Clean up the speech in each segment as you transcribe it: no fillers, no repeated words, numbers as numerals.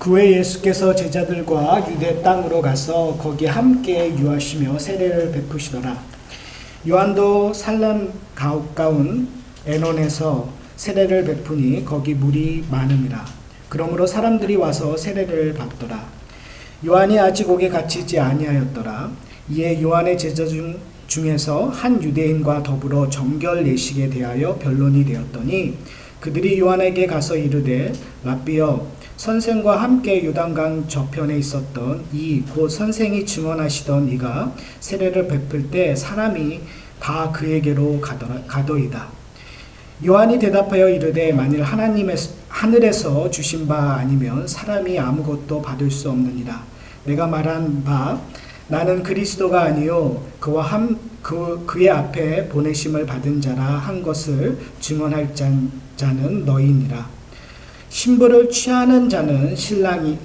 그 후에 예수께서 제자들과 유대 땅으로 가서 거기 함께 유하시며 세례를 베푸시더라. 요한도 살람 가까운 에논에서 세례를 베푸니 거기 물이 많음이라. 그러므로 사람들이 와서 세례를 받더라. 요한이 아직 옥에 갇히지 아니하였더라. 이에 요한의 제자 중에서 한 유대인과 더불어 정결 예식에 대하여 변론이 되었더니 그들이 요한에게 가서 이르되 랍비여, 선생과 함께 요단강 저편에 있었던 이 곧 선생이 증언하시던 이가 세례를 베풀 때 사람이 다 그에게로 가더이다. 요한이 대답하여 이르되 만일 하늘에서 주신 바 아니면 사람이 아무것도 받을 수 없느니라. 내가 말한 바 나는 그리스도가 아니요 그의 앞에 보내심을 받은 자라 한 것을 증언할 자는 너희니라. 신부를 취하는 자는 신랑이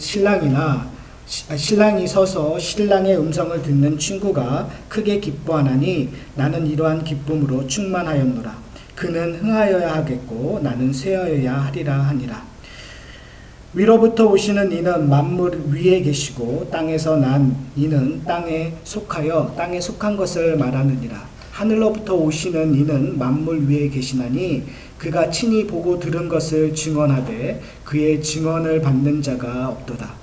서서 신랑의 음성을 듣는 친구가 크게 기뻐하나니 나는 이러한 기쁨으로 충만하였노라. 그는 흥하여야 하겠고 나는 쇠하여야 하리라 하니라. 위로부터 오시는 이는 만물 위에 계시고 땅에서 난 이는 땅에 속하여 땅에 속한 것을 말하느니라. 하늘로부터 오시는 이는 만물 위에 계시나니 그가 친히 보고 들은 것을 증언하되 그의 증언을 받는 자가 없도다.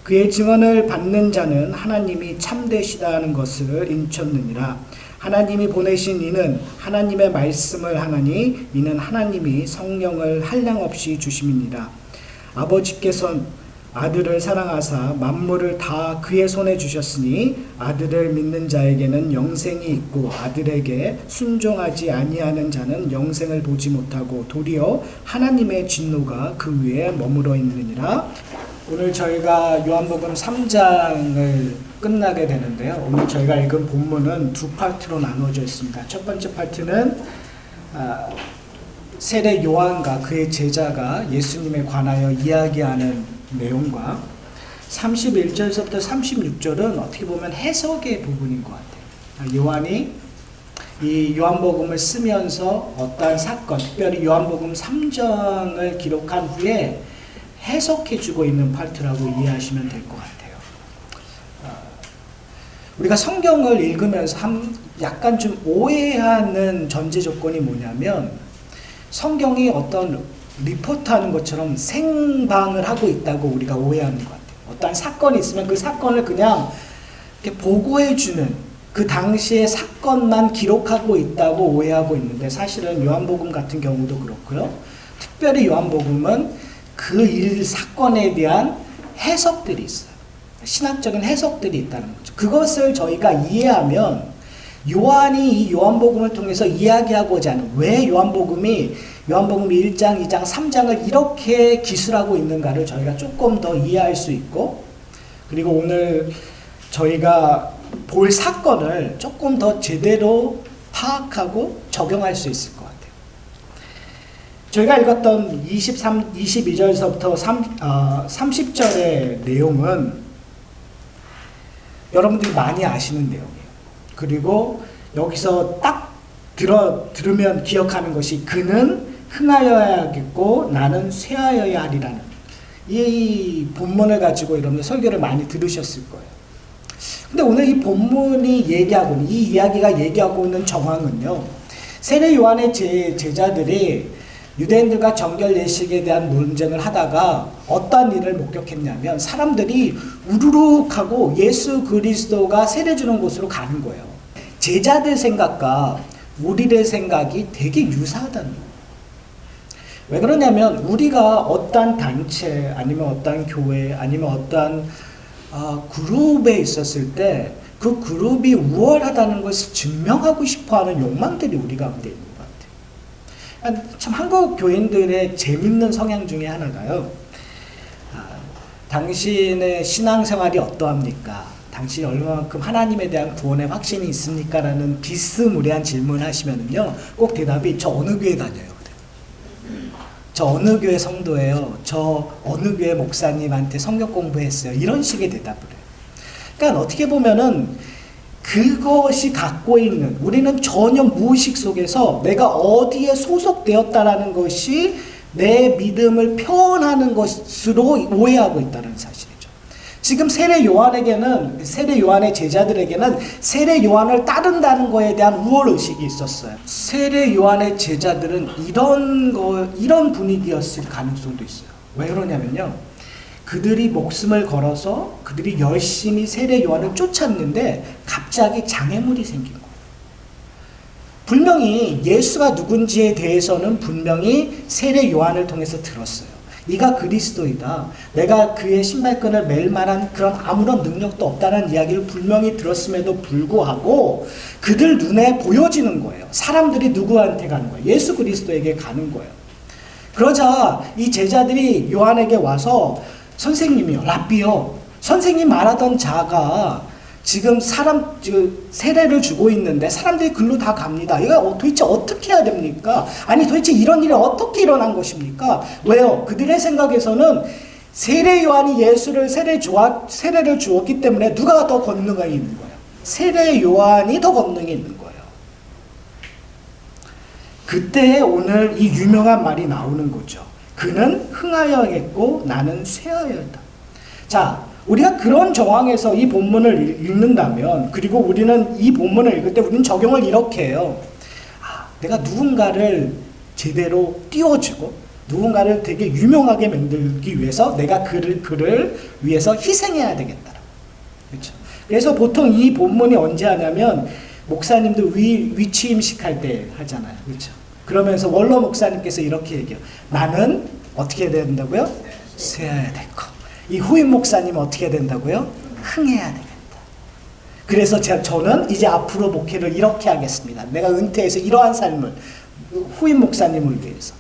그의 증언을 받는 자는 하나님이 참되시다 하는 것을 인쳤느니라. 하나님이 보내신 이는 하나님의 말씀을 하나니 이는 하나님이 성령을 한량없이 주심이니라. 아버지께서 아들을 사랑하사 만물을 다 그의 손에 주셨으니 아들을 믿는 자에게는 영생이 있고 아들에게 순종하지 아니하는 자는 영생을 보지 못하고 도리어 하나님의 진노가 그 위에 머물러 있느니라. 오늘 저희가 요한복음 3장을 끝나게 되는데요. 오늘 저희가 읽은 본문은 두 파트로 나누어져 있습니다. 첫 번째 파트는 세례 요한과 그의 제자가 예수님에 관하여 이야기하는 내용과 31절에서부터 36절은 어떻게 보면 해석의 부분인 것 같아요. 요한이 이 요한복음을 쓰면서 어떠한 사건, 특별히 요한복음 3장을 기록한 후에 해석해주고 있는 파트라고 이해하시면 될 것 같아요. 우리가 성경을 읽으면서 약간 좀 오해하는 전제 조건이 뭐냐면 성경이 어떤 리포트하는 것처럼 생방을 하고 있다고 우리가 오해하는 것 같아요. 어떤 사건이 있으면 그 사건을 그냥 이렇게 보고해주는 그 당시의 사건만 기록하고 있다고 오해하고 있는데 사실은 요한복음 같은 경우도 그렇고요. 특별히 요한복음은 그 사건에 대한 해석들이 있어요. 신학적인 해석들이 있다는 거죠. 그것을 저희가 이해하면 요한이 이 요한복음을 통해서 이야기하고자 하는 왜 요한복음이 1장, 2장, 3장을 이렇게 기술하고 있는가를 저희가 조금 더 이해할 수 있고 그리고 오늘 저희가 볼 사건을 조금 더 제대로 파악하고 적용할 수 있을 것 같아요. 저희가 읽었던 22절에서부터 30절의 내용은 여러분들이 많이 아시는 내용이에요. 그리고 여기서 딱 들으면 기억하는 것이 그는 흥하여야겠고 나는 쇠하여야 하리라는 이 본문을 가지고 여러분들 설교를 많이 들으셨을 거예요. 근데 오늘 이 본문이 이 이야기가 얘기하고 있는 정황은요. 세례 요한의 제자들이 유대인들과 정결 예식에 대한 논쟁을 하다가 어떠한 일을 목격했냐면 사람들이 우르륵하고 예수 그리스도가 세례 주는 곳으로 가는 거예요. 제자들 생각과 우리의 생각이 되게 유사하다는 거예요. 왜 그러냐면 우리가 어떠한 단체 아니면 어떠한 교회 아니면 어떠한 그룹에 있었을 때 그 그룹이 우월하다는 것을 증명하고 싶어하는 욕망들이 우리 가운데 있는 것 같아요. 참 한국 교인들의 재밌는 성향 중에 하나가요. 당신의 신앙생활이 어떠합니까? 당신이 얼마만큼 하나님에 대한 구원의 확신이 있습니까? 라는 비스무리한 질문을 하시면은요, 꼭 대답이 저 어느 교회 다녀요. 저 어느 교회 성도예요. 저 어느 교회 목사님한테 성경 공부했어요. 이런 식의 대답을 해요. 그러니까 어떻게 보면은 그것이 갖고 있는 우리는 전혀 무의식 속에서 내가 어디에 소속되었다라는 것이 내 믿음을 표현하는 것으로 오해하고 있다는 사실이죠. 지금 세례 요한의 제자들에게는 세례 요한을 따른다는 거에 대한 우월 의식이 있었어요. 세례 요한의 제자들은 이런 분위기였을 가능성도 있어요. 왜 그러냐면요, 그들이 목숨을 걸어서 그들이 열심히 세례 요한을 쫓았는데 갑자기 장애물이 생긴 거예요. 분명히 예수가 누군지에 대해서는 분명히 세례 요한을 통해서 들었어요. 네가 그리스도이다, 내가 그의 신발끈을 맬 만한 그런 아무런 능력도 없다는 이야기를 분명히 들었음에도 불구하고 그들 눈에 보여지는 거예요. 사람들이 누구한테 가는 거예요? 예수 그리스도에게 가는 거예요. 그러자 이 제자들이 요한에게 와서 선생님이요, 랍비요, 선생님 말하던 자가 지금 세례를 주고 있는데 사람들이 글로 다 갑니다. 이거 도대체 어떻게 해야 됩니까? 아니 도대체 이런 일이 어떻게 일어난 것입니까? 왜요? 그들의 생각에서는 세례 요한이 예수를 세례를 주었기 때문에 누가 더 권능이 있는 거예요? 세례 요한이 더 권능이 있는 거예요. 그때 오늘 이 유명한 말이 나오는 거죠. 그는 흥하여야겠고 나는 쇠하여야다. 자, 우리가 그런 정황에서 이 본문을 읽는다면, 그리고 우리는 이 본문을 읽을 때 우리는 적용을 이렇게 해요. 내가 누군가를 제대로 띄워주고 누군가를 되게 유명하게 만들기 위해서 내가 그를 위해서 희생해야 되겠다. 그렇죠? 그래서 보통 이 본문이 언제 하냐면 목사님도 위치임식 할 때 하잖아요. 그렇죠? 그러면서 원로 목사님께서 이렇게 얘기해요. 나는 어떻게 해야 된다고요? 쇠해야 될 거. 이 후임 목사님은 어떻게 해야 된다고요? 흥해야 되겠다. 그래서 저는 이제 앞으로 목회를 이렇게 하겠습니다. 내가 은퇴해서 이러한 삶을, 후임 목사님을 위해서.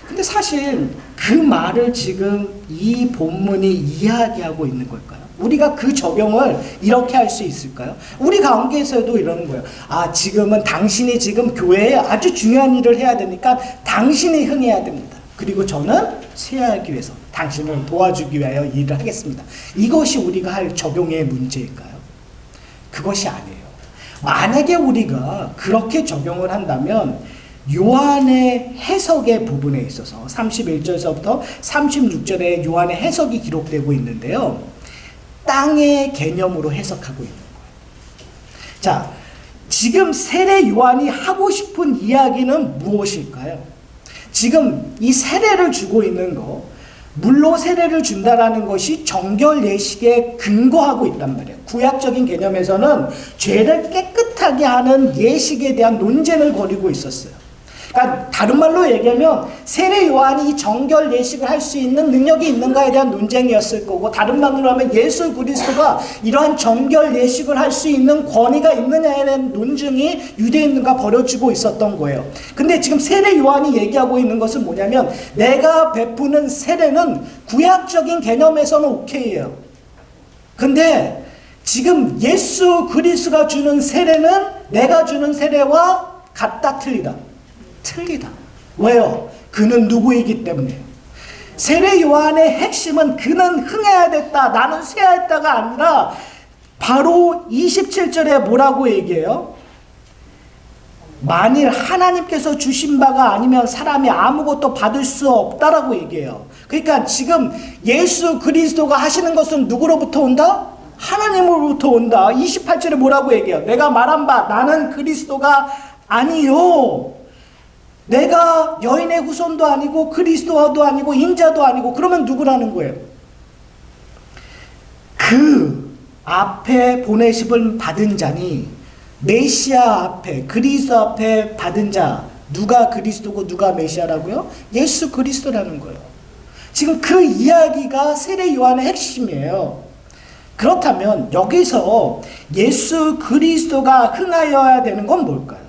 근데 사실 그 말을 지금 이 본문이 이야기하고 있는 걸까요? 우리가 그 적용을 이렇게 할 수 있을까요? 우리 가운데에서도 이러는 거예요. 지금은 당신이 지금 교회에 아주 중요한 일을 해야 되니까 당신이 흥해야 됩니다. 그리고 저는 쇠하기 위해서 당신을 도와주기 위하여 일을 하겠습니다. 이것이 우리가 할 적용의 문제일까요? 그것이 아니에요. 만약에 우리가 그렇게 적용을 한다면 요한의 해석의 부분에 있어서 31절에서부터 36절에 요한의 해석이 기록되고 있는데요, 땅의 개념으로 해석하고 있는 거예요. 자, 지금 세례 요한이 하고 싶은 이야기는 무엇일까요? 지금 이 세례를 주고 있는 거, 물로 세례를 준다라는 것이 정결 예식에 근거하고 있단 말이에요. 구약적인 개념에서는 죄를 깨끗하게 하는 예식에 대한 논쟁을 벌이고 있었어요. 그러니까 다른 말로 얘기하면 세례 요한이 이 정결 예식을 할 수 있는 능력이 있는가에 대한 논쟁이었을 거고, 다른 말로 하면 예수 그리스도가 이러한 정결 예식을 할 수 있는 권위가 있느냐에 대한 논쟁이 유대인들과 벌어지고 있었던 거예요. 근데 지금 세례 요한이 얘기하고 있는 것은 뭐냐면, 내가 베푸는 세례는 구약적인 개념에서는 오케이예요. 근데 지금 예수 그리스도가 주는 세례는 내가 주는 세례와 같다, 틀리다? 틀리다. 왜요? 그는 누구이기 때문에. 세례 요한의 핵심은 그는 흥해야 됐다, 나는 쇠하였다가 아니라 바로 27절에 뭐라고 얘기해요? 만일 하나님께서 주신 바가 아니면 사람이 아무것도 받을 수 없다라고 얘기해요. 그러니까 지금 예수 그리스도가 하시는 것은 누구로부터 온다? 하나님으로부터 온다. 28절에 뭐라고 얘기해요? 내가 말한 바 나는 그리스도가 아니요, 내가 여인의 후손도 아니고 그리스도도 아니고 인자도 아니고. 그러면 누구라는 거예요? 그 앞에 보내심을 받은 자니, 메시아 앞에, 그리스도 앞에 받은 자, 누가 그리스도고 누가 메시아라고요? 예수 그리스도라는 거예요. 지금 그 이야기가 세례 요한의 핵심이에요. 그렇다면 여기서 예수 그리스도가 흥하여야 되는 건 뭘까요?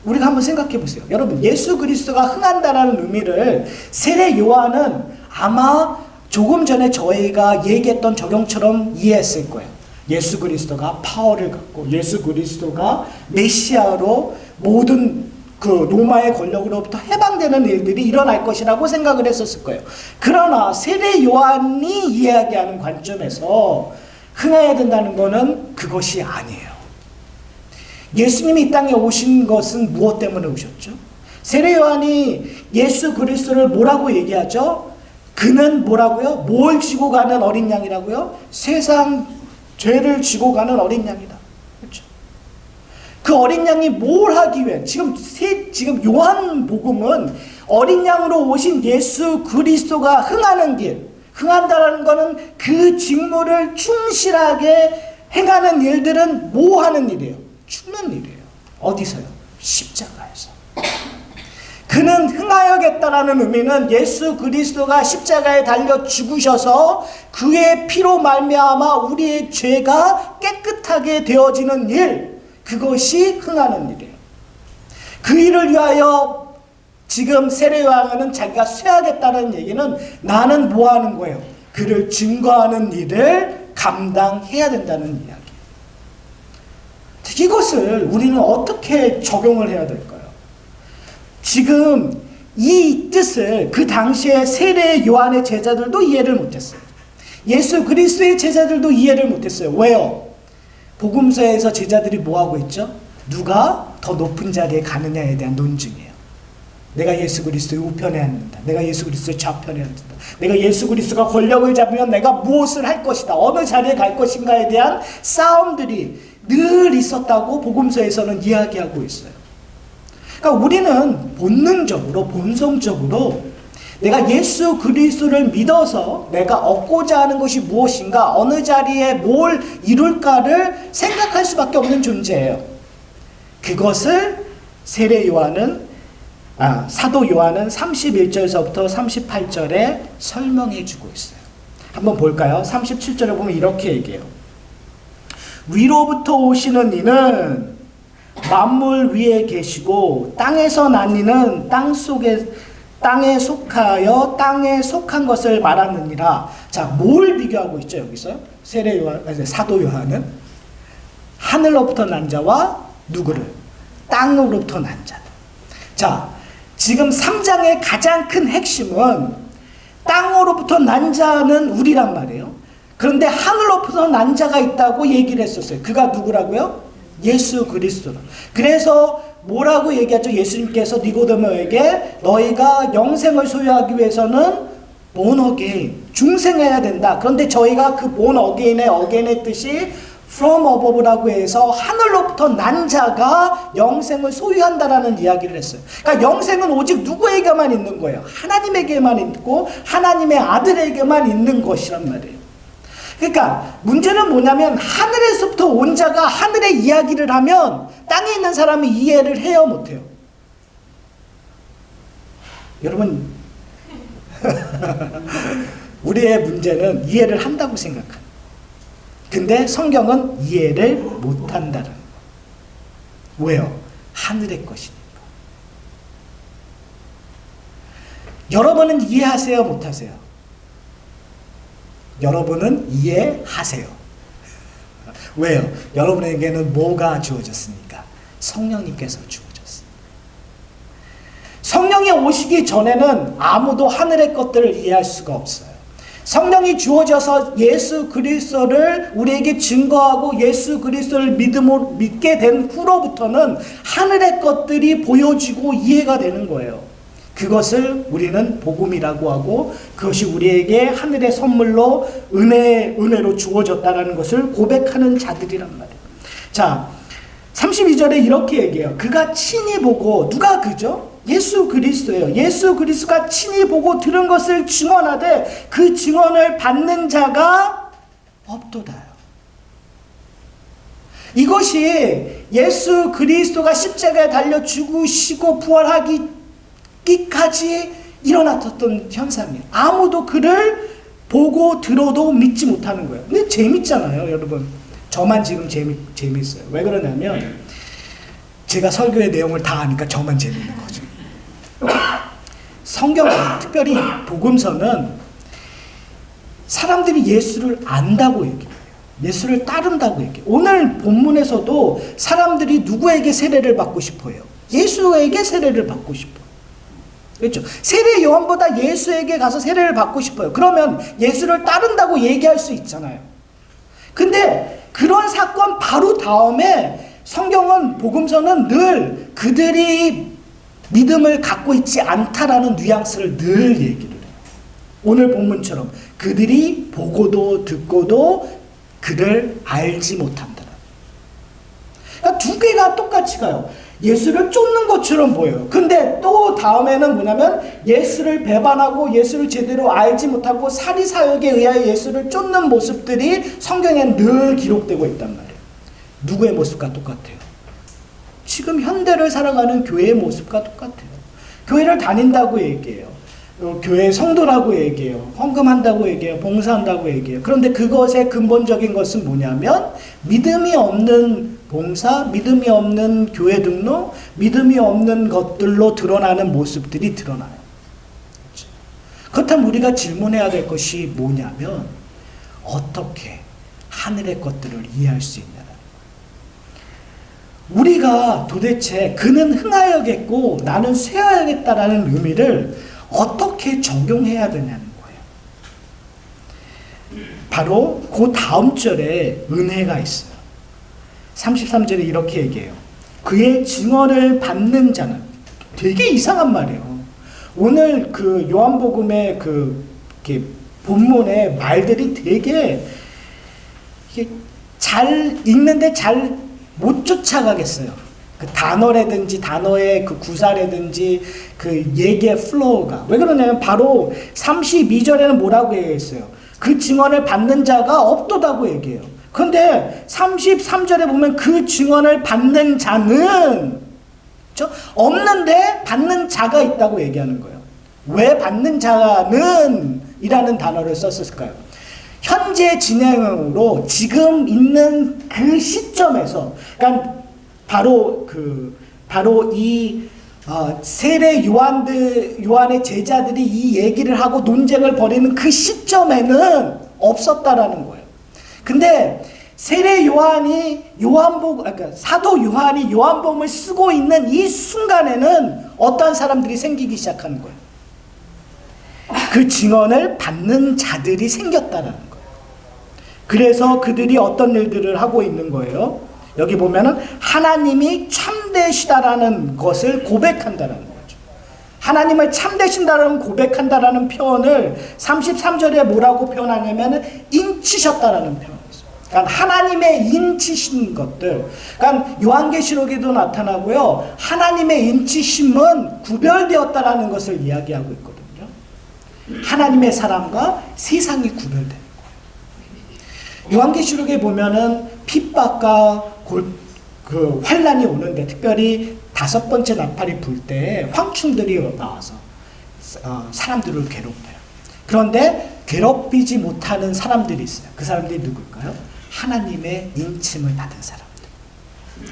우리가 한번 생각해 보세요. 여러분, 예수 그리스도가 흥한다라는 의미를 세례 요한은 아마 조금 전에 저희가 얘기했던 적용처럼 이해했을 거예요. 예수 그리스도가 파워를 갖고 예수 그리스도가 메시아로 모든 그 로마의 권력으로부터 해방되는 일들이 일어날 것이라고 생각을 했었을 거예요. 그러나 세례 요한이 이야기하는 관점에서 흥해야 된다는 것은 그것이 아니에요. 예수님이 이 땅에 오신 것은 무엇 때문에 오셨죠? 세례 요한이 예수 그리스도를 뭐라고 얘기하죠? 그는 뭐라고요? 뭘 지고 가는 어린 양이라고요? 세상 죄를 지고 가는 어린 양이다. 그렇죠? 그 어린 양이 뭘 하기 위해 지금 요한복음은 어린 양으로 오신 예수 그리스도가 흥하는 길, 흥한다라는 것은 그 직무를 충실하게 행하는 일들은 뭐 하는 일이에요? 죽는 일이에요. 어디서요? 십자가에서. 그는 흥하여겠다라는 의미는 예수 그리스도가 십자가에 달려 죽으셔서 그의 피로 말미암아 우리의 죄가 깨끗하게 되어지는 일, 그것이 흥하는 일이에요. 그 일을 위하여 지금 세례 요한은 자기가 쇠하겠다는 얘기는 나는 뭐 하는 거예요? 그를 증거하는 일을 감당해야 된다는 이야기. 이것을 우리는 어떻게 적용을 해야 될까요? 지금 이 뜻을 그 당시에 세례 요한의 제자들도 이해를 못했어요. 예수 그리스도의 제자들도 이해를 못했어요. 왜요? 복음서에서 제자들이 뭐하고 있죠? 누가 더 높은 자리에 가느냐에 대한 논증이에요. 내가 예수 그리스도의 우편에 앉는다. 내가 예수 그리스도의 좌편에 앉는다. 내가 예수 그리스도가 권력을 잡으면 내가 무엇을 할 것이다. 어느 자리에 갈 것인가에 대한 싸움들이 늘 있었다고 복음서에서는 이야기하고 있어요. 그러니까 우리는 본능적으로, 본성적으로 내가 예수 그리스도를 믿어서 내가 얻고자 하는 것이 무엇인가, 어느 자리에 뭘 이룰까를 생각할 수밖에 없는 존재예요. 그것을 세례 요한은 사도 요한은 31절에서부터 38절에 설명해 주고 있어요. 한번 볼까요? 37절에 보면 이렇게 얘기해요. 위로부터 오시는 이는 만물 위에 계시고 땅에서 난 이는 땅에 속하여 땅에 속한 것을 말하느니라. 자, 뭘 비교하고 있죠 여기서? 세례 요한, 사도 요한은 하늘로부터 난 자와 누구를? 땅으로부터 난 자다. 자, 지금 3장의 가장 큰 핵심은 땅으로부터 난 자는 우리란 말이에요. 그런데 하늘로부터 난 자가 있다고 얘기를 했었어요. 그가 누구라고요? 예수 그리스도. 그래서 뭐라고 얘기하죠? 예수님께서 니고데모에게 너희가 영생을 소유하기 위해서는 born again, 중생해야 된다. 그런데 저희가 그 born again의 뜻이 from above라고 해서 하늘로부터 난 자가 영생을 소유한다라는 이야기를 했어요. 그러니까 영생은 오직 누구에게만 있는 거예요? 하나님에게만 있고 하나님의 아들에게만 있는 것이란 말이에요. 그러니까 문제는 뭐냐면 하늘에서부터 온 자가 하늘의 이야기를 하면 땅에 있는 사람이 이해를 해요, 못해요? 여러분 우리의 문제는 이해를 한다고 생각합니다. 근데 성경은 이해를 못한다는 거예요. 왜요? 하늘의 것이니까. 여러분은 이해하세요, 못하세요? 여러분은 이해하세요. 왜요? 여러분에게는 뭐가 주어졌습니까? 성령님께서 주어졌어요. 성령이 오시기 전에는 아무도 하늘의 것들을 이해할 수가 없어요. 성령이 주어져서 예수 그리스도를 우리에게 증거하고 예수 그리스도를 믿게 된 후로부터는 하늘의 것들이 보여지고 이해가 되는 거예요. 그것을 우리는 복음이라고 하고 그것이 우리에게 하늘의 선물로 은혜로 주어졌다는 것을 고백하는 자들이란 말이에요. 자, 32절에 이렇게 얘기해요. 그가 친히 보고, 누가 그죠? 예수 그리스도예요. 예수 그리스도가 친히 보고 들은 것을 증언하되 그 증언을 받는 자가 없도다요. 이것이 예수 그리스도가 십자가에 달려 죽으시고 부활하기까지 일어났던 현상이에요. 아무도 그를 보고 들어도 믿지 못하는 거예요. 근데 재밌잖아요, 여러분. 저만 지금 재밌어요. 왜 그러냐면 제가 설교의 내용을 다 아니까 저만 재밌는 거죠. 성경은, 특별히 복음서는 사람들이 예수를 안다고 얘기해요. 예수를 따른다고 얘기해요. 오늘 본문에서도 사람들이 누구에게 세례를 받고 싶어요? 예수에게 세례를 받고 싶어요. 그렇죠? 세례 요한보다 예수에게 가서 세례를 받고 싶어요. 그러면 예수를 따른다고 얘기할 수 있잖아요. 근데 그런 사건 바로 다음에 성경은, 복음서는 늘 그들이 믿음을 갖고 있지 않다라는 뉘앙스를 늘 얘기를 해요. 오늘 본문처럼 그들이 보고도 듣고도 그를 알지 못한다. 그러니까 두 개가 똑같이 가요. 예수를 쫓는 것처럼 보여요. 근데 또 다음에는 뭐냐면 예수를 배반하고 예수를 제대로 알지 못하고 사리사욕에 의하여 예수를 쫓는 모습들이 성경에 늘 기록되고 있단 말이에요. 누구의 모습과 똑같아요? 지금 현대를 살아가는 교회의 모습과 똑같아요. 교회를 다닌다고 얘기해요. 교회 성도라고 얘기해요. 헌금한다고 얘기해요. 봉사한다고 얘기해요. 그런데 그것의 근본적인 것은 뭐냐면 믿음이 없는 봉사, 믿음이 없는 교회 등록, 믿음이 없는 것들로 드러나는 모습들이 드러나요. 그렇다면 우리가 질문해야 될 것이 뭐냐면 어떻게 하늘의 것들을 이해할 수 있냐. 우리가 도대체 그는 흥하여겠고 나는 쇠하여겠다라는 의미를 어떻게 적용해야 되냐는 거예요. 바로 그 다음 절에 은혜가 있어요. 33절에 이렇게 얘기해요. 그의 증언을 받는 자는, 되게 이상한 말이에요. 오늘 그 요한복음의 이렇게 본문의 말들이 되게 잘 읽는데 잘 못 쫓아가겠어요. 그 단어라든지 단어의 그 구사라든지 그 얘기의 플로우가. 왜 그러냐면 바로 32절에는 뭐라고 얘기했어요? 그 증언을 받는 자가 없도다고 얘기해요. 그런데 33절에 보면 그 증언을 받는 자는, 그렇죠? 없는데 받는 자가 있다고 얘기하는 거예요. 왜 받는 자는 이라는 단어를 썼을까요? 현재 진행으로 지금 있는 그 시점에서, 그러니까 바로 이 세례 요한의 제자들이 이 얘기를 하고 논쟁을 벌이는 그 시점에는 없었다라는 거예요. 근데 세례 요한이 그러니까 사도 요한이 요한복음을 쓰고 있는 이 순간에는 어떠한 사람들이 생기기 시작하는 거예요. 그 증언을 받는 자들이 생겼다라는 거예요. 그래서 그들이 어떤 일들을 하고 있는 거예요? 여기 보면은 하나님이 참되시다라는 것을 고백한다라는 거죠. 하나님을 참되신다라는 고백한다라는 표현을 33절에 뭐라고 표현하냐면은 인치셨다라는 표현이에요. 그러니까 하나님의 인치신 것들. 그러니까 요한계시록에도 나타나고요. 하나님의 인치심은 구별되었다라는 것을 이야기하고 있거든요. 하나님의 사람과 세상이 구별돼요. 요한계시록에 보면은 핍박과 그 환란이 오는데, 특별히 5번째 나팔이 불 때 황충들이 나와서 사람들을 괴롭혀요. 그런데 괴롭히지 못하는 사람들이 있어요. 그 사람들이 누굴까요? 하나님의 인침을 받은 사람들.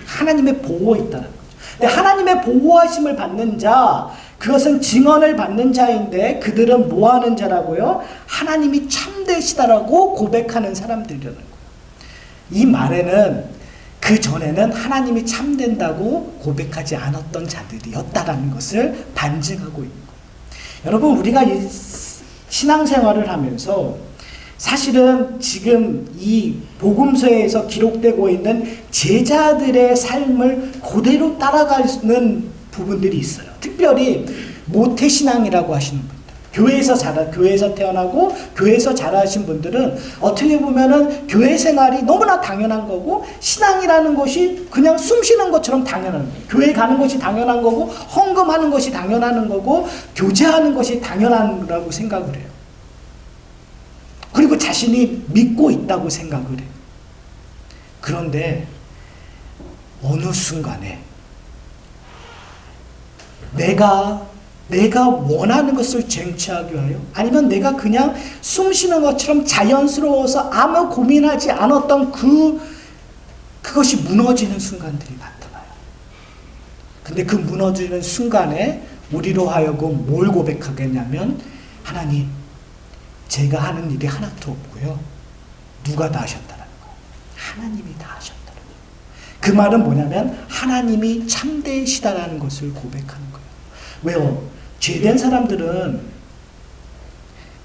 하나님의 보호에 있다는 거죠. 근데 하나님의 보호하심을 받는 자, 그것은 증언을 받는 자인데 그들은 뭐 하는 자라고요? 하나님이 참되시다라고 고백하는 사람들이라는 거예요. 이 말에는 그 전에는 하나님이 참된다고 고백하지 않았던 자들이었다라는 것을 반증하고 있는 거예요. 여러분, 우리가 이 신앙생활을 하면서 사실은 지금 이 복음서에서 기록되고 있는 제자들의 삶을 그대로 따라가는 부분들이 있어요. 특별히 모태신앙이라고 하시는 분들, 교회에서 태어나고 교회에서 자라신 분들은 어떻게 보면은 교회 생활이 너무나 당연한 거고, 신앙이라는 것이 그냥 숨 쉬는 것처럼 당연한 거예요. 교회 가는 것이 당연한 거고, 헌금하는 것이 당연한 거고, 교제하는 것이 당연하다고 생각을 해요. 그리고 자신이 믿고 있다고 생각을 해요. 그런데 어느 순간에 내가 원하는 것을 쟁취하기 위하여, 아니면 내가 그냥 숨 쉬는 것처럼 자연스러워서 아무 고민하지 않았던 그것이 무너지는 순간들이 나타나요. 근데 그 무너지는 순간에 우리로 하여금 뭘 고백하겠냐면, 하나님, 제가 하는 일이 하나도 없고요. 누가 다 하셨다는 거예요? 하나님이 다 하셨다는 거예요. 그 말은 뭐냐면 하나님이 참되시다라는 것을 고백하는 거예요. 왜요? 죄된 사람들은,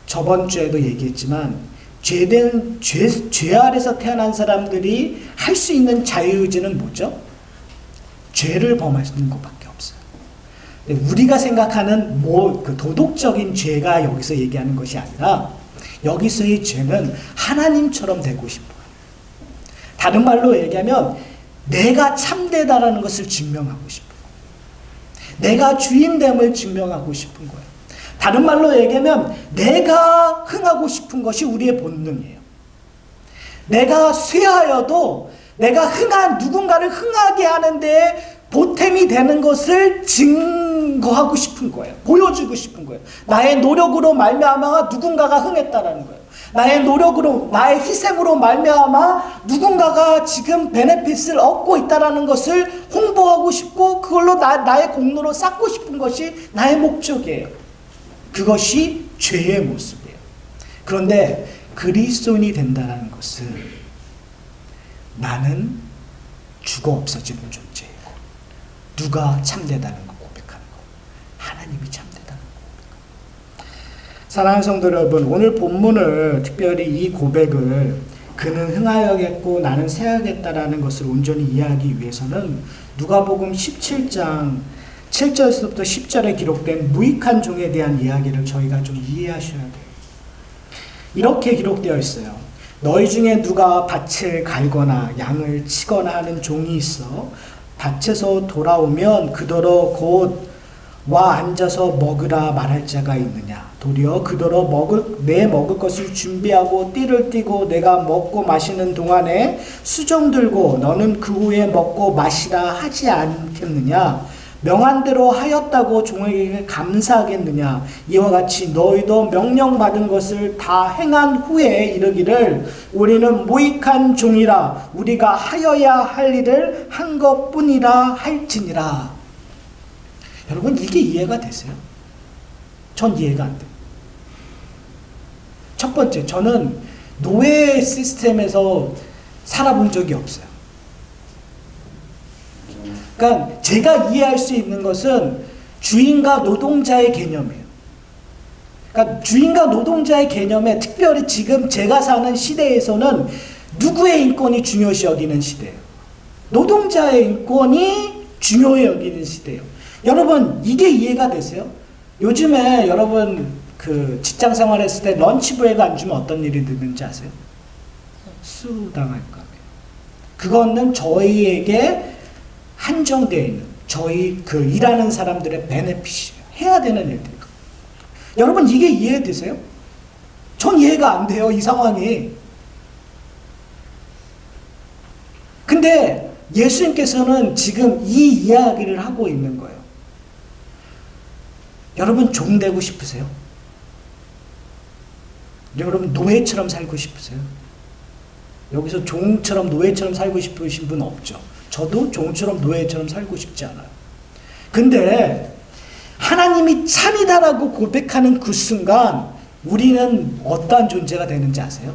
저번 주에도 얘기했지만, 죄 아래서 태어난 사람들이 할 수 있는 자유의지는 뭐죠? 죄를 범하시는 것밖에 없어요. 우리가 생각하는 그 도덕적인 죄가 여기서 얘기하는 것이 아니라 여기서의 죄는 하나님처럼 되고 싶어요. 다른 말로 얘기하면 내가 참되다라는 것을 증명하고 싶어요. 내가 주인됨을 증명하고 싶은 거예요. 다른 말로 얘기하면 내가 흥하고 싶은 것이 우리의 본능이에요. 내가 쇠하여도 내가 누군가를 흥하게 하는데 보탬이 되는 것을 증거하고 싶은 거예요. 보여주고 싶은 거예요. 나의 노력으로 말미암아 누군가가 흥했다라는 거예요. 나의 노력으로, 나의 희생으로 말미암아 누군가가 지금 베네핏을 얻고 있다라는 것을 홍보하고 싶고 그걸로 나의 공로로 쌓고 싶은 것이 나의 목적이에요. 그것이 죄의 모습이에요. 그런데 그리스도인이 된다는 것은 나는 죽어 없어지는 존재이고 누가 참되다는 걸 고백하는 거, 하나님이 참되다는 걸 고백하는 거. 사랑하는 성도 여러분, 오늘 본문을 특별히 이 고백을 그는 흥하여겠고 나는 쇠하겠다라는 것을 온전히 이해하기 위해서는 누가복음 17장 7절에서부터 10절에 기록된 무익한 종에 대한 이야기를 저희가 좀 이해하셔야 돼요. 이렇게 기록되어 있어요. 너희 중에 누가 밭을 갈거나 양을 치거나 하는 종이 있어 밭에서 돌아오면 그더러 곧 와 앉아서 먹으라 말할 자가 있느냐. 도리어 그더러 먹을 것을 준비하고 띠를 띠고 내가 먹고 마시는 동안에 수종 들고 너는 그 후에 먹고 마시라 하지 않겠느냐. 명한 대로 하였다고 종에게 감사하겠느냐. 이와 같이 너희도 명령받은 것을 다 행한 후에 이르기를 우리는 무익한 종이라 우리가 하여야 할 일을 한 것뿐이라 할지니라. 여러분, 이게 이해가 되세요? 전 이해가 안 돼요. 첫 번째, 저는 노예 시스템에서 살아본 적이 없어요. 그러니까 제가 이해할 수 있는 것은 주인과 노동자의 개념이에요. 그러니까 주인과 노동자의 개념에 특별히 지금 제가 사는 시대에서는 누구의 인권이 중요시 여기는 시대예요. 노동자의 인권이 중요히 여기는 시대예요. 여러분, 이게 이해가 되세요? 요즘에 여러분 그 직장 생활했을 때 런치 브레이크 안 주면 어떤 일이 되는지 아세요? 수당할 거예요. 그거는 저희에게 한정되어 있는 저희 그 일하는 사람들의 베네핏이에요. 해야 되는 일들. 여러분, 이게 이해되세요? 전 이해가 안 돼요, 이 상황이. 근데 예수님께서는 지금 이 이야기를 하고 있는 거예요. 여러분, 종 되고 싶으세요? 여러분, 노예처럼 살고 싶으세요? 여기서 종처럼 노예처럼 살고 싶으신 분 없죠? 저도 종처럼 노예처럼 살고 싶지 않아요. 근데 하나님이 참이다라고 고백하는 그 순간 우리는 어떠한 존재가 되는지 아세요?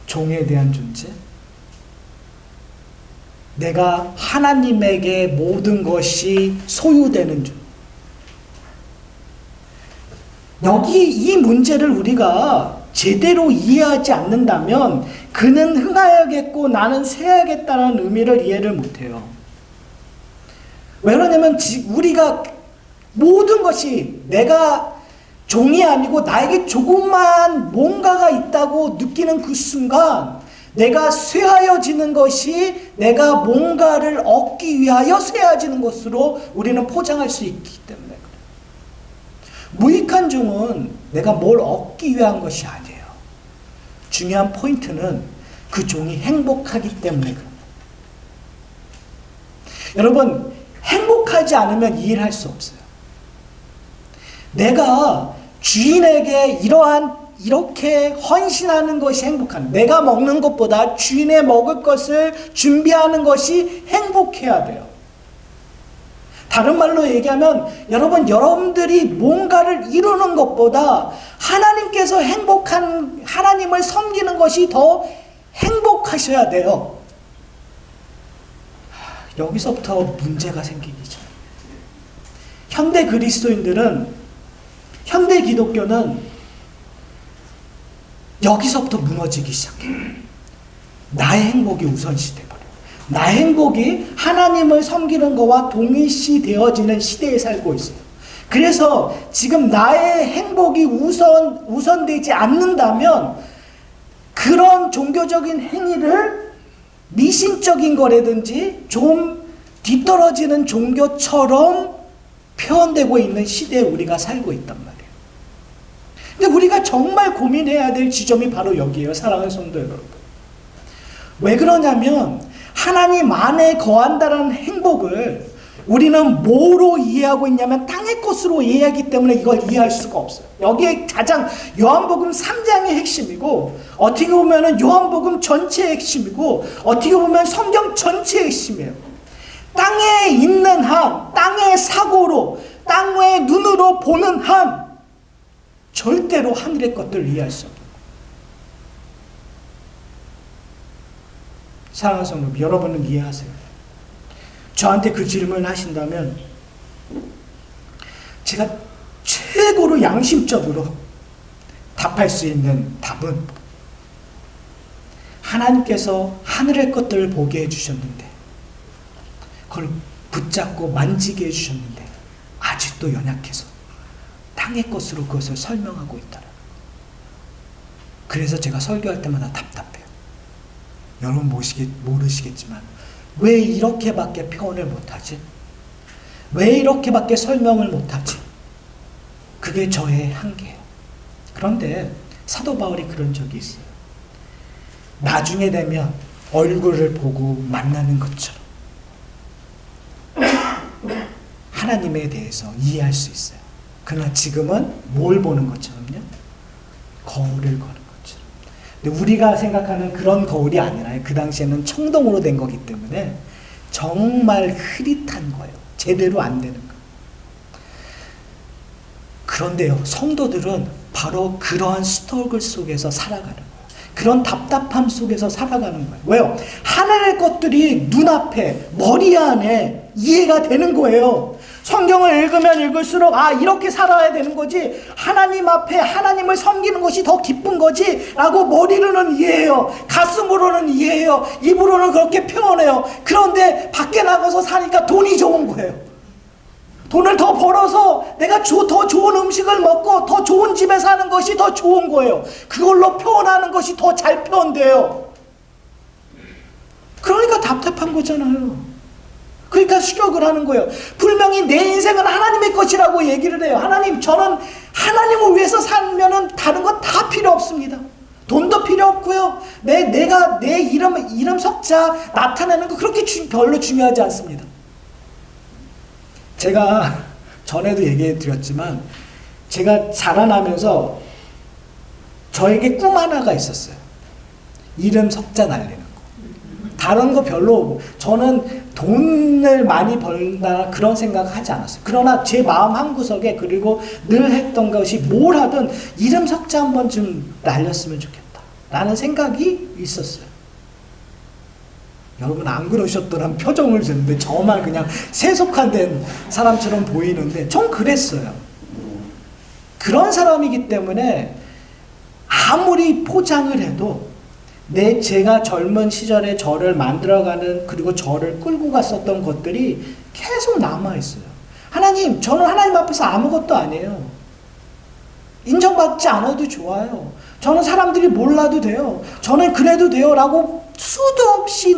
종에 대한 존재? 내가 하나님에게 모든 것이 소유되는 존재. 여기 이 문제를 우리가 제대로 이해하지 않는다면 그는 흥하여겠고 나는 쇠하겠다는 의미를 이해를 못해요. 왜 그러냐면 우리가 모든 것이 내가 종이 아니고 나에게 조금만 뭔가가 있다고 느끼는 그 순간 내가 쇠하여지는 것이 내가 뭔가를 얻기 위하여 쇠하여지는 것으로 우리는 포장할 수 있기 때문에 그래요. 무익한 종은 내가 뭘 얻기 위한 것이 아니에요. 중요한 포인트는 그 종이 행복하기 때문에 그래요. 여러분, 행복하지 않으면 이 일을 할 수 없어요. 내가 주인에게 이렇게 헌신하는 것이 행복한, 내가 먹는 것보다 주인의 먹을 것을 준비하는 것이 행복해야 돼요. 다른 말로 얘기하면 여러분들이 뭔가를 이루는 것보다 하나님께서 하나님을 섬기는 것이 더 행복하셔야 돼요. 여기서부터 문제가 생기기 전. 현대 그리스도인들은, 현대 기독교는 여기서부터 무너지기 시작해요. 나의 행복이 우선시 돼버려요. 나 행복이 하나님을 섬기는 것과 동일시되어지는 시대에 살고 있어요. 그래서 지금 나의 행복이 우선되지 않는다면 그런 종교적인 행위를 미신적인 거라든지 좀 뒤떨어지는 종교처럼 표현되고 있는 시대에 우리가 살고 있단 말이에요. 근데 우리가 정말 고민해야 될 지점이 바로 여기에요. 사랑하는 성도 여러분. 왜 그러냐면 하나님 안에 거한다는 행복을 우리는 뭐로 이해하고 있냐면 땅의 것으로 이해하기 때문에 이걸 이해할 수가 없어요. 여기에 가장 요한복음 3장의 핵심이고 어떻게 보면 요한복음 전체의 핵심이고 어떻게 보면 성경 전체의 핵심이에요. 땅에 있는 한, 땅의 사고로, 땅의 눈으로 보는 한 절대로 하늘의 것들을 이해할 수 없어요. 사랑하는 성도 여러분은 이해하세요? 저한테 그 질문을 하신다면 제가 최고로 양심적으로 답할 수 있는 답은 하나님께서 하늘의 것들을 보게 해주셨는데 그걸 붙잡고 만지게 해주셨는데 아직도 연약해서 땅의 것으로 그것을 설명하고 있더라. 그래서 제가 설교할 때마다 답답해요. 여러분 모르시겠지만 왜 이렇게밖에 표현을 못하지? 왜 이렇게밖에 설명을 못하지? 그게 저의 한계예요. 그런데 사도 바울이 그런 적이 있어요. 나중에 되면 얼굴을 보고 만나는 것처럼 하나님에 대해서 이해할 수 있어요. 그러나 지금은 뭘 보는 것처럼요? 거울을 거는 것처럼. 근데 우리가 생각하는 그런 거울이 아니라 그 당시에는 청동으로 된 거기 때문에 정말 흐릿한 거예요. 제대로 안 되는 거. 그런데요, 성도들은 바로 그러한 스트러글 속에서 살아가는 거예요. 그런 답답함 속에서 살아가는 거예요. 왜요? 하늘의 것들이 눈앞에, 머리 안에 이해가 되는 거예요. 성경을 읽으면 읽을수록 이렇게 살아야 되는 거지, 하나님 앞에 하나님을 섬기는 것이 더 기쁜 거지 라고 머리로는 이해해요. 가슴으로는 이해해요. 입으로는 그렇게 표현해요. 그런데 밖에 나가서 사니까 돈이 좋은 거예요. 돈을 더 벌어서 내가 더 좋은 음식을 먹고 더 좋은 집에 사는 것이 더 좋은 거예요. 그걸로 표현하는 것이 더 잘 표현돼요. 그러니까 답답한 거잖아요. 그러니까 수력을 하는 거예요. 분명히 내 인생은 하나님의 것이라고 얘기를 해요. 하나님, 저는 하나님을 위해서 살면은 다른 거 다 필요 없습니다. 돈도 필요 없고요. 내가 내 이름 석자 나타내는 거 그렇게 별로 중요하지 않습니다. 제가 전에도 얘기해 드렸지만 제가 자라나면서 저에게 꿈 하나가 있었어요. 이름 석자 날리는 거. 다른 거 별로, 저는 돈을 많이 벌다 그런 생각하지 않았어요. 그러나 제 마음 한구석에, 그리고 늘 했던 것이 뭘 하든 이름 석자 한 번쯤 날렸으면 좋겠다 라는 생각이 있었어요. 여러분 안 그러셨더란 표정을 짓는데 저만 그냥 세속화된 사람처럼 보이는데 전 그랬어요. 그런 사람이기 때문에 아무리 포장을 해도 제가 젊은 시절에 저를 만들어가는, 그리고 저를 끌고 갔었던 것들이 계속 남아있어요. 하나님, 저는 하나님 앞에서 아무것도 아니에요. 인정받지 않아도 좋아요. 저는 사람들이 몰라도 돼요. 저는 그래도 돼요 라고 수도 없이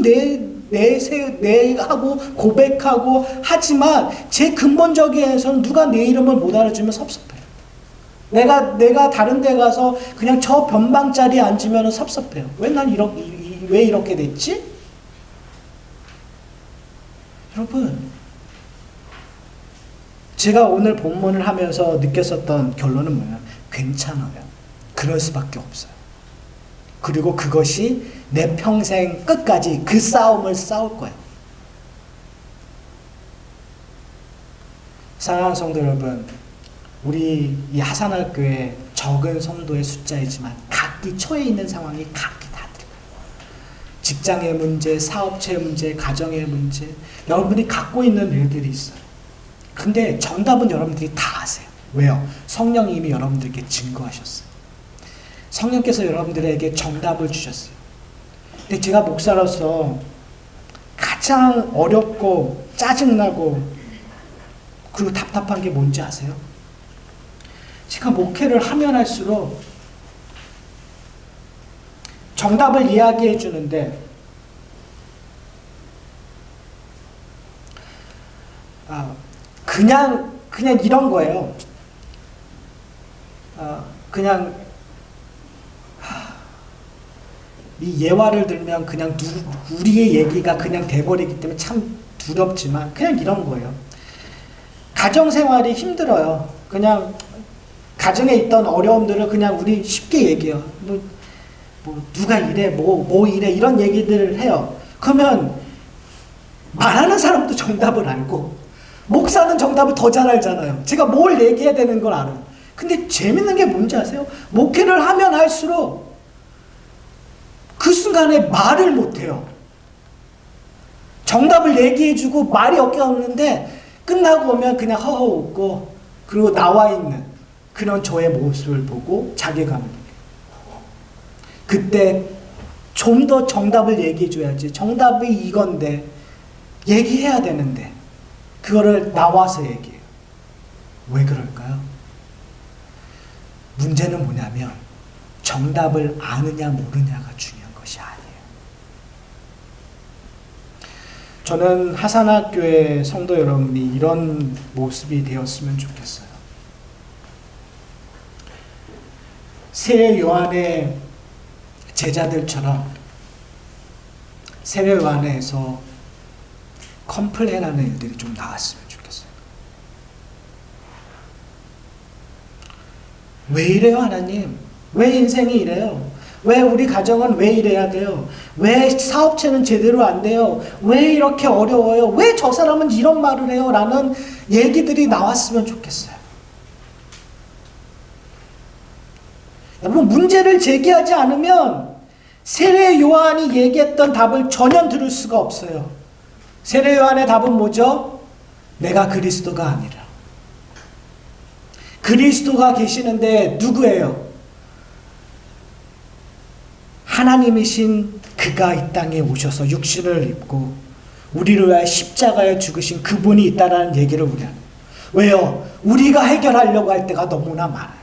내하고 고백하고 하지만 제 근본적인에서는 누가 내 이름을 못 알아주면 섭섭해요. 내가 다른 데 가서 그냥 저 변방자리에 앉으면 섭섭해요. 왜 이렇게 됐지? 여러분, 제가 오늘 본문을 하면서 느꼈었던 결론은 뭐냐? 괜찮아요. 그럴 수밖에 없어요. 그리고 그것이 내 평생 끝까지 그 싸움을 싸울 거예요. 사랑하는 성도 여러분, 우리 이 하산할교회 적은 성도의 숫자이지만 각기 처해 있는 상황이 각기 다 틀려요. 직장의 문제, 사업체의 문제, 가정의 문제, 여러분이 갖고 있는 일들이 있어요. 근데 정답은 여러분들이 다 아세요. 왜요? 성령이 이미 여러분들께 증거하셨어요. 성령께서 여러분들에게 정답을 주셨어요. 근데 제가 목사로서 가장 어렵고 짜증나고 그리고 답답한 게 뭔지 아세요? 제가 목회를 하면 할수록 정답을 이야기해 주는데 그냥 이런 거예요. 그냥 이 예화를 들면 그냥 우리의 얘기가 그냥 돼버리기 때문에 참 두렵지만 그냥 이런 거예요. 가정생활이 힘들어요. 그냥 가정에 있던 어려움들을 그냥 우리 쉽게 얘기해요. 뭐 누가 이래, 뭐 이래 이런 얘기들을 해요. 그러면 말하는 사람도 정답을 알고 목사는 정답을 더 잘 알잖아요. 제가 뭘 얘기해야 되는 걸 알아요. 근데 재밌는 게 뭔지 아세요? 목회를 하면 할수록 그 순간에 말을 못해요. 정답을 얘기해주고 말이 어깨가 없는데 끝나고 오면 그냥 허허 웃고 그리고 나와 있는 그런 저의 모습을 보고 자괴감을 느껴요. 그때 좀 더 정답을 얘기해줘야지. 정답이 이건데 얘기해야 되는데 그거를 나와서 얘기해요. 왜 그럴까요? 문제는 뭐냐면 정답을 아느냐 모르냐가 중요한 것이 아니에요. 저는 하산학교의 성도 여러분이 이런 모습이 되었으면 좋겠어요. 세례 요한의 제자들처럼 세례 요한에서 컴플레인하는 일들이 좀 나왔으면 좋겠어요. 왜 이래요, 하나님? 왜 인생이 이래요? 왜 우리 가정은 왜 이래야 돼요? 왜 사업체는 제대로 안 돼요? 왜 이렇게 어려워요? 왜 저 사람은 이런 말을 해요? 라는 얘기들이 나왔으면 좋겠어요. 여러분, 문제를 제기하지 않으면 세례 요한이 얘기했던 답을 전혀 들을 수가 없어요. 세례 요한의 답은 뭐죠? 내가 그리스도가 아니라. 그리스도가 계시는데 누구예요? 하나님이신 그가 이 땅에 오셔서 육신을 입고 우리를 위하여 십자가에 죽으신 그분이 있다라는 얘기를 우리가 해요. 왜요? 우리가 해결하려고 할 때가 너무나 많아요.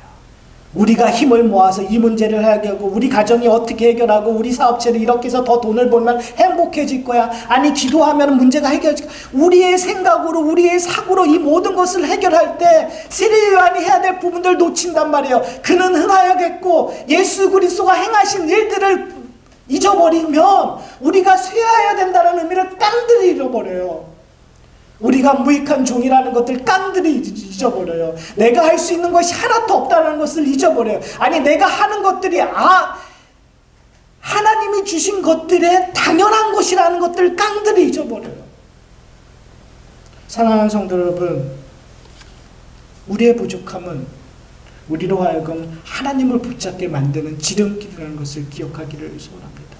우리가 힘을 모아서 이 문제를 해결하고 우리 가정이 어떻게 해결하고 우리 사업체를 이렇게 해서 더 돈을 벌면 행복해질 거야. 아니 기도하면 문제가 해결될 거야. 우리의 생각으로 우리의 사고로 이 모든 것을 해결할 때 세례 요한이 해야 될 부분들 놓친단 말이에요. 그는 흥하여겠고 예수 그리스도가 행하신 일들을 잊어버리면 우리가 쇠하여야 된다는 의미를 깡들이 잃어버려요. 우리가 무익한 종이라는 것들 깡들이 잊어버려요. 내가 할 수 있는 것이 하나도 없다는 것을 잊어버려요. 아니 내가 하는 것들이 하나님이 주신 것들의 당연한 것이라는 것들 깡들이 잊어버려요. 사랑하는 성도 여러분, 우리의 부족함은 우리로 하여금 하나님을 붙잡게 만드는 지름길이라는 것을 기억하기를 소원합니다.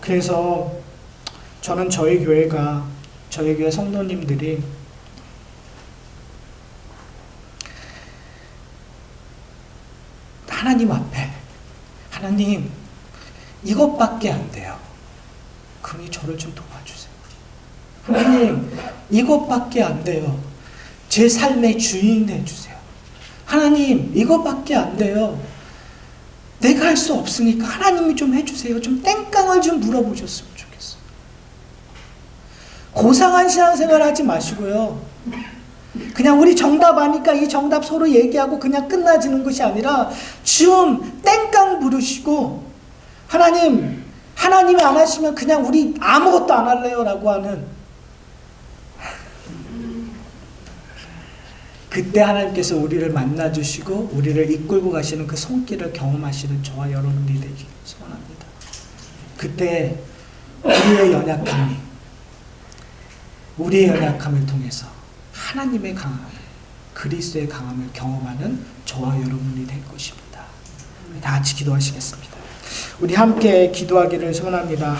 그래서 저는 저희 교회 성도님들이 하나님 앞에 하나님 이것밖에 안 돼요. 그러니 저를 좀 도와주세요. 하나님 이것밖에 안 돼요. 제 삶의 주인 해주세요. 하나님 이것밖에 안 돼요. 내가 할 수 없으니까 하나님이 좀 해주세요. 좀 땡깡을 좀 물어보셨으면 좋겠어요. 고상한 신앙생활 하지 마시고요. 그냥 우리 정답 아니까 이 정답 서로 얘기하고 그냥 끝나지는 것이 아니라 좀 땡깡 부르시고 하나님이 안 하시면 그냥 우리 아무것도 안 할래요 라고 하는, 그때 하나님께서 우리를 만나주시고 우리를 이끌고 가시는 그 손길을 경험하시는 저와 여러분들이 되기 소원합니다. 그때 우리의 연약함을 통해서 하나님의 강함, 그리스도의 강함을 경험하는 저와 여러분이 될 것입니다. 다 같이 기도하시겠습니다. 우리 함께 기도하기를 소원합니다.